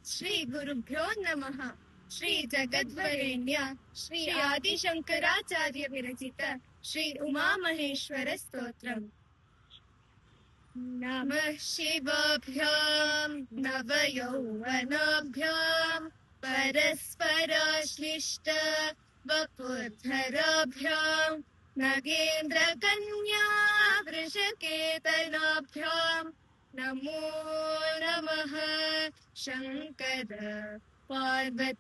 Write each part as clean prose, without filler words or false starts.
श्री गुरुभ्यो नमः। श्री जगद्वरेण्य श्री आदिशंकराचार्य विरचित श्री उमा महेश्वर स्तोत्रम्। नमः शिवाभ्याम् नवयौवनाभ्याम् परस्पराश्लिष्ट वपुर्धराभ्याम् नगेन्द्रकन्या वृषकेतनाभ्याम् नमो नमः शङ्कर पार्वतीभ्याम्।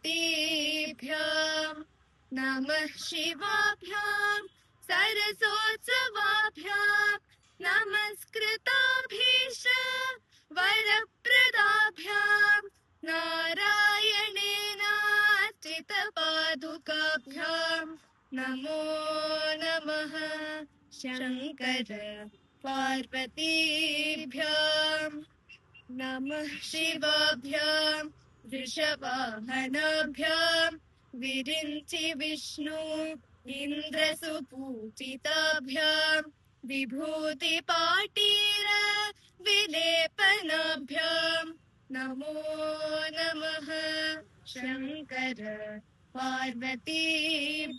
नमः शिवाभ्याम् सरसोत्सवाभ्याम् नमस्कृताभीश वरप्रदाभ्याम् नारायणेनार्चितपादुकाभ्याम् नमो नमः शङ्कर पार्वतीभ्याम्। नमः शिवाभ्याम् वृषवाहनाभ्याम् विरिञ्चि विष्णु इन्द्रसुपूजिताभ्याम् विभूतिपाटीर विलेपनाभ्याम् नमो नमः शङ्कर पार्वतीभ्याम्।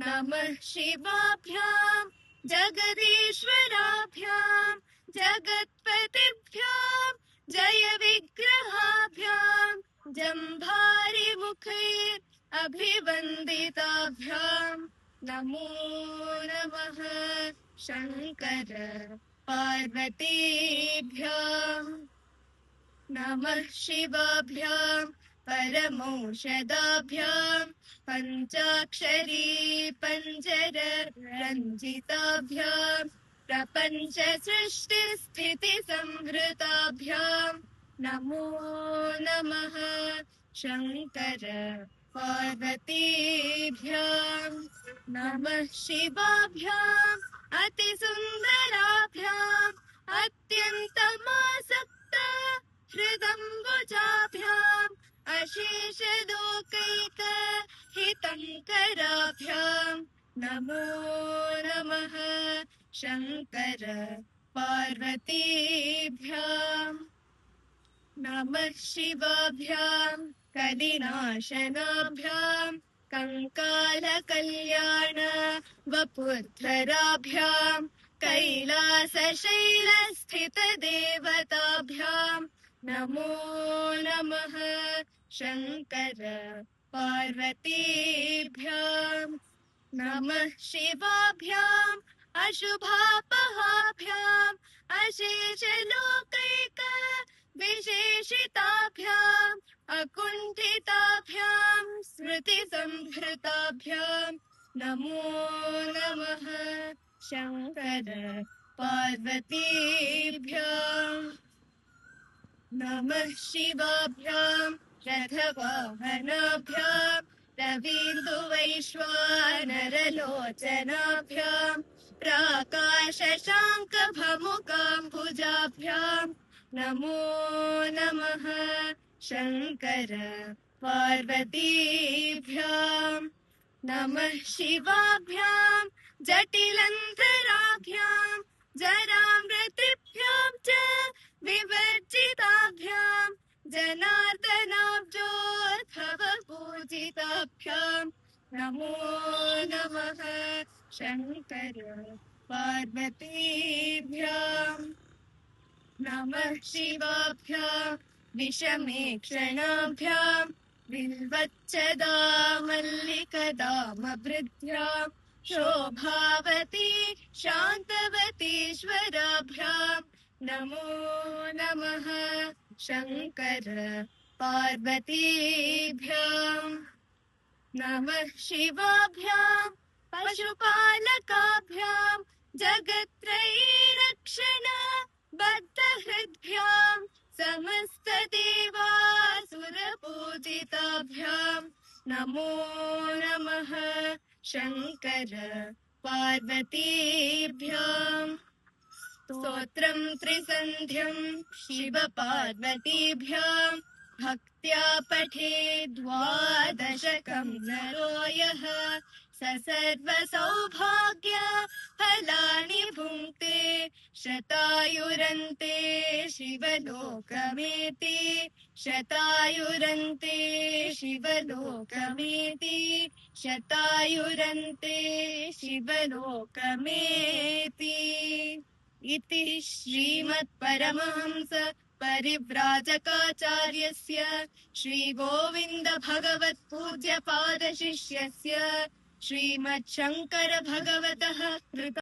नमः शिवाभ्याम् जगदीश्वराभ्याम् जगत्पतिभ्याम् जय विग्रहाभ्याम् जम्भारिमुखैर् अभिवन्दिताभ्याम् नमो नमः शङ्कर पार्वतीभ्याम्। नमः शिवाभ्याम् परमौषधाभ्याम् पञ्चाक्षरी पञ्जर रञ्जिताभ्याम् प्रपञ्च सृष्टिस्थिति संहृताभ्याम् नमो नमः शङ्कर पार्वतीभ्याम्। नमः शिवाभ्याम् अतिसुन्दराभ्याम् अत्यन्तमासक्त हृदम्बुजाभ्याम् अशेषलोकैक हितङ्कराभ्याम् नमो नमः शङ्कर पार्वतीभ्याम्। नमः शिवाभ्याम् कलिनाशनाभ्याम् कङ्कालकल्याण वपुर्धराभ्याम् कैलासशैलस्थितदेवताभ्याम् नमो नमः शङ्कर पार्वतीभ्याम्। नमः शिवाभ्याम् अशुभापहाभ्याम् अशेषलोकैक विशेषिताभ्याम् अकुण्ठिताभ्याम् स्मृतिसंहृताभ्याम् नमो नमः शङ्कर पार्वतीभ्याम्। नमः शिवाभ्याम् रथवाहनाभ्याम् रवीन्दुवैश्वानरलोचनाभ्याम् प्राकाशशाङ्कभमुकाम्बुजाभ्याम् नमो नमः शङ्कर पार्वतीभ्याम्। नमः शिवाभ्याम् जटिलन्धराभ्याम् जरामृतिभ्याम् च विवर्जिताभ्याम् जनार्दनाब्जोद्भव पूजिताभ्याम् नमो नमः शङ्कर पार्वतीभ्याम्। नमः शिवाभ्याम् विषमेक्षणाभ्याम् बिल्वच्छदामल्लिकदामभृद्भ्याम् शोभावती शान्तवतीश्वराभ्याम् नमो नमः शङ्कर पार्वतीभ्याम्। नमः शिवाभ्याम् पशुपालकाभ्याम् जगत्त्रयीरक्षण बद्धहृद्भ्याम् समस्तदेवासुरपूजिताभ्याम् नमो नमः शङ्कर पार्वतीभ्याम्। स्तोत्रम् त्रिसन्ध्यम् शिवपार्वतीभ्याम् भक्त्या पठे द्वादशकम् नरो यः स सर्वसौभाग्य फलानि भुङ्क्ते शतायुरन्ते शिवलोकमेति शतायुरन्ते शिवलोकमेति शतायुरन्ते शिवलोकमेति इति श्रीमत्परमहंस परिव्राजकाचार्यस्य श्रीगोविन्द भगवत्पूज्यपादशिष्यस्य श्रीमच्छङ्कर भगवतः कृत